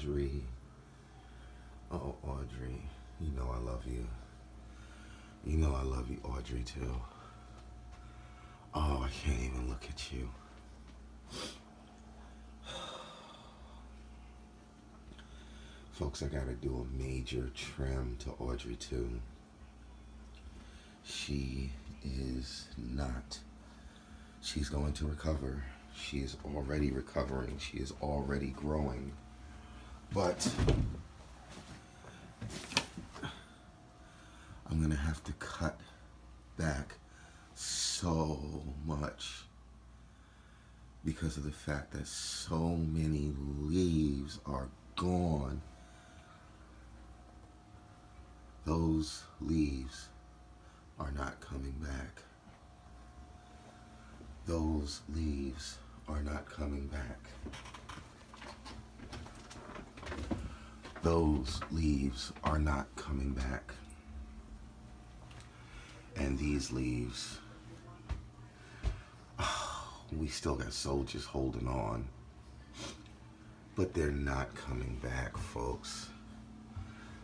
Audrey. Oh, Audrey. You know I love you. You know I love you, Audrey, too. Oh, I can't even look at you. Folks, I gotta do a major trim to Audrey, too. She is not. She's going to recover. She is already recovering. She is already growing. But I'm going to have to cut back so much because of the fact that so many leaves are gone. Those leaves are not coming back. Those leaves are not coming back. Those leaves are not coming back. And these leaves, we still got soldiers holding on. But they're not coming back, folks.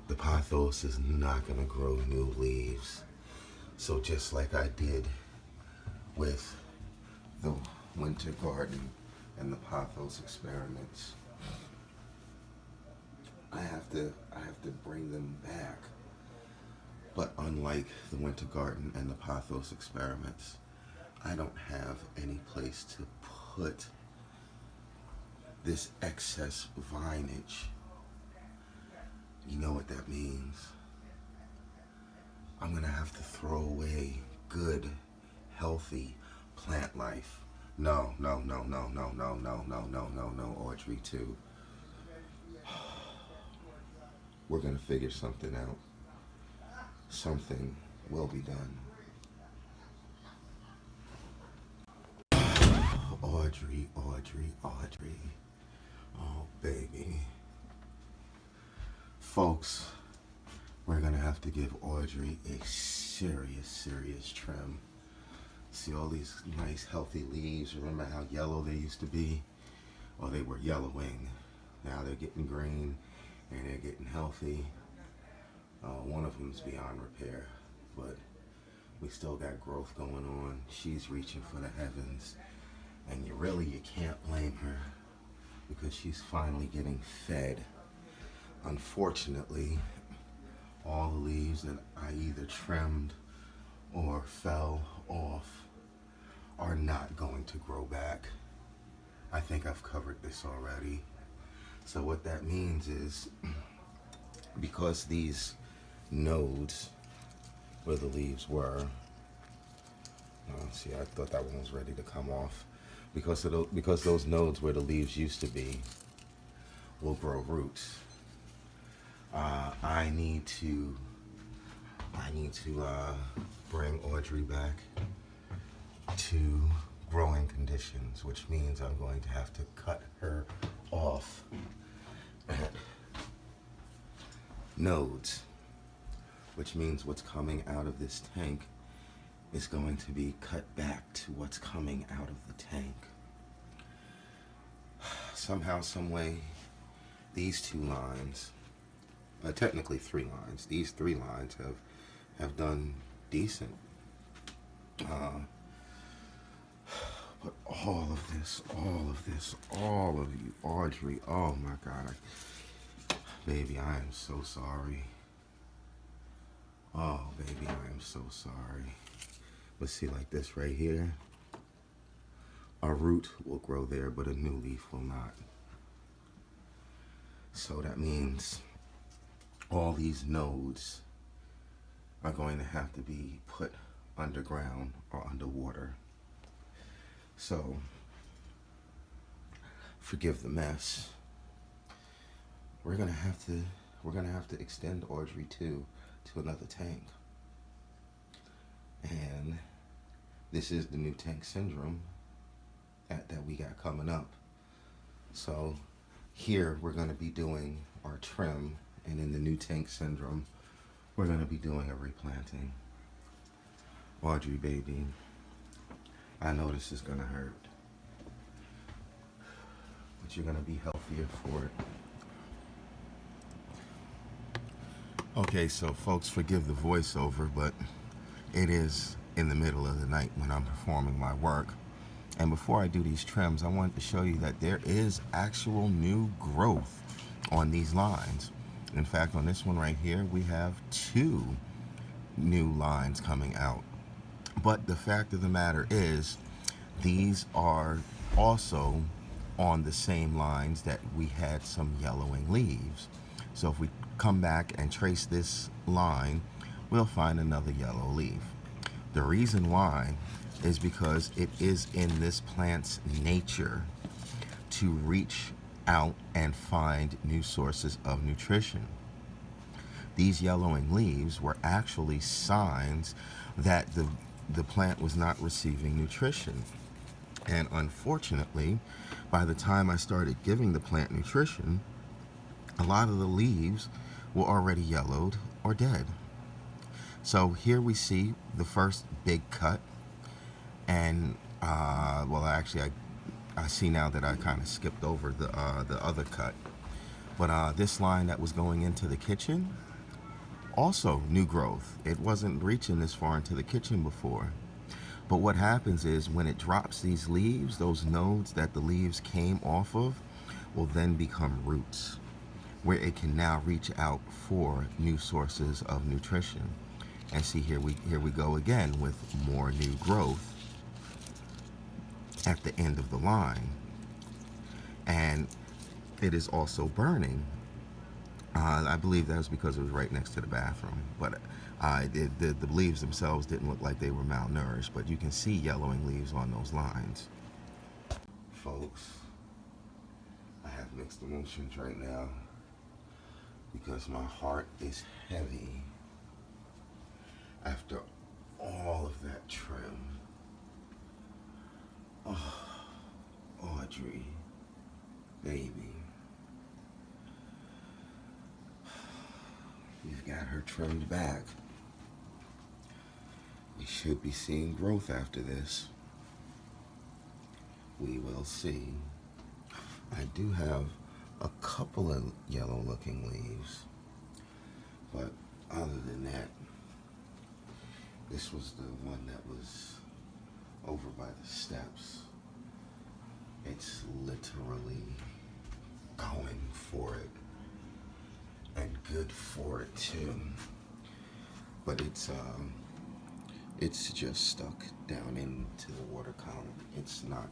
The pothos is not going to grow new leaves. So just like I did with the winter garden and the pothos experiments, I have to bring them back. But unlike the winter garden and the pothos experiments, I don't have any place to put this excess vinage. You know what that means? I'm gonna have to throw away good, healthy plant life. No, Audrey, too. We're gonna figure something out. Something will be done. Audrey. Oh, baby. Folks, we're gonna have to give Audrey a serious trim. See all these nice healthy leaves? Remember how yellow they used to be? Well, they were yellowing. Now they're getting green and they're getting healthy. One of them's beyond repair, but we still got growth going on. She's reaching for the heavens, and you can't blame her because she's finally getting fed. Unfortunately, all the leaves that I either trimmed or fell off are not going to grow back. I think I've covered this already. So what that means is, because these nodes where the leaves were, see, I thought that one was ready to come off. Because those nodes where the leaves used to be will grow roots. I need to bring Audrey back to growing conditions, which means I'm going to have to cut her off at nodes, which means what's coming out of this tank is going to be cut back to what's coming out of the tank. Somehow, some way, these two lines, technically 3 lines, these 3 lines have done decent. But all of you, Audrey, oh my God. Baby, I am so sorry. Oh, baby, I am so sorry. Let's see, like this right here. A root will grow there, but a new leaf will not. So that means all these nodes are going to have to be put underground or underwater. So, forgive the mess. We're gonna have to extend Audrey to another tank. And this is the new tank syndrome that we got coming up. So here we're gonna be doing our trim, and in the new tank syndrome, we're gonna be doing a replanting. Audrey, baby, I know this is gonna hurt, but you're gonna be healthier for it. Okay, so folks, forgive the voiceover, but it is in the middle of the night when I'm performing my work. And before I do these trims, I wanted to show you that there is actual new growth on these lines. In fact, on this one right here, we have 2 new lines coming out. But the fact of the matter is, these are also on the same lines that we had some yellowing leaves. So if we come back and trace this line, we'll find another yellow leaf. The reason why is because it is in this plant's nature to reach out and find new sources of nutrition. These yellowing leaves were actually signs that the plant was not receiving nutrition. And unfortunately, by the time I started giving the plant nutrition, a lot of the leaves were already yellowed or dead. So here we see the first big cut, and well, actually, I see now that I kind of skipped over the other cut. But this line that was going into the kitchen, also new growth. It wasn't reaching this far into the kitchen before. But what happens is when it drops these leaves, those nodes that the leaves came off of will then become roots, where it can now reach out for new sources of nutrition. And see, here we go again with more new growth at the end of the line. And it is also burning. I believe that was because it was right next to the bathroom. But the leaves themselves didn't look like they were malnourished, but you can see yellowing leaves on those lines. Folks, I have mixed emotions right now because my heart is heavy after all of that trim. Oh, Audrey, baby. We've got her trimmed back. We should be seeing growth after this. We will see. I do have a couple of yellow looking leaves, but other than that, this was the one that was over by the steps. It's literally going for it, and good for it too. But it's just stuck down into the water column. It's not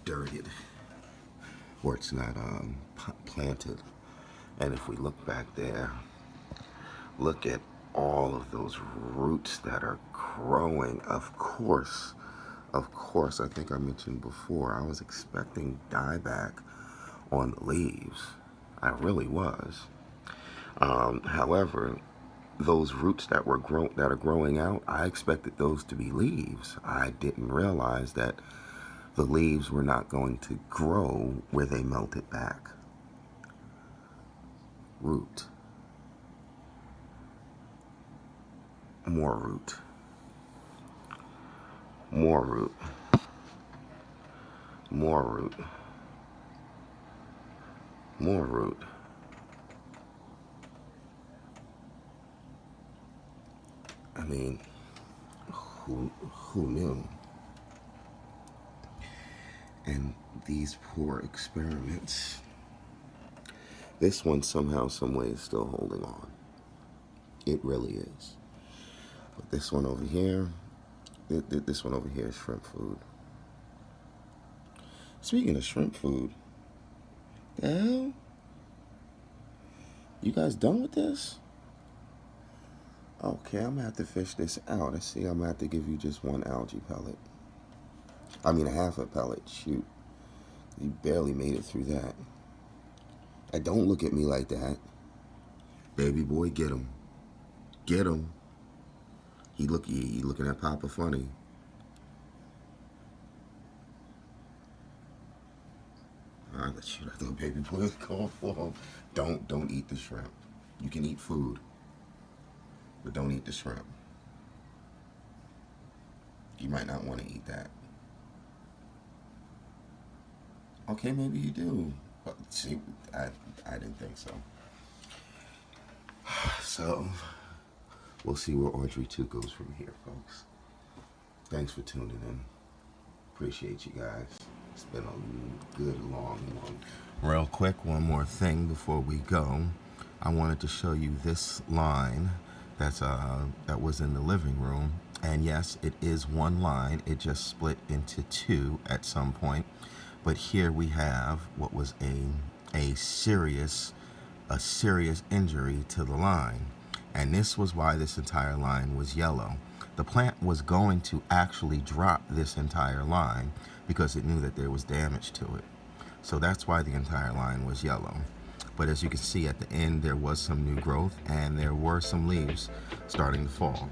dirted, or it's not planted. And if we look back there, look at all of those roots that are growing. Of course, I think I mentioned before, I was expecting dieback on the leaves. I really was. However, those roots that are growing out, I expected those to be leaves. I didn't realize that the leaves were not going to grow where they melted back. Root. More root. More root. More root. More root. I mean, who knew? And these poor experiments. This one somehow, some way is still holding on. It really is. But this one over here, this one over here is shrimp food. Speaking of shrimp food, the hell? You guys done with this? Okay, I'm gonna have to fish this out. I see I'm gonna have to give you just one algae pellet. I mean, a half a pellet. Shoot. You barely made it through that. And don't look at me like that. Baby boy, get him. Get him. He looking at Papa funny. Shoot, I thought baby boy was going for him. Don't eat the shrimp. You can eat food, but don't eat the shrimp. You might not want to eat that. Okay, maybe you do. But see, I didn't think so. So we'll see where Audrey 2 goes from here, folks. Thanks for tuning in. Appreciate you guys. It's been a good long. Real quick, one more thing before we go. I wanted to show you this line that was in the living room. And yes, it is one line. It just split into two at some point. But here we have what was a serious injury to the line. And this was why this entire line was yellow. The plant was going to actually drop this entire line because it knew that there was damage to it. So that's why the entire line was yellow. But as you can see at the end, there was some new growth and there were some leaves starting to fall.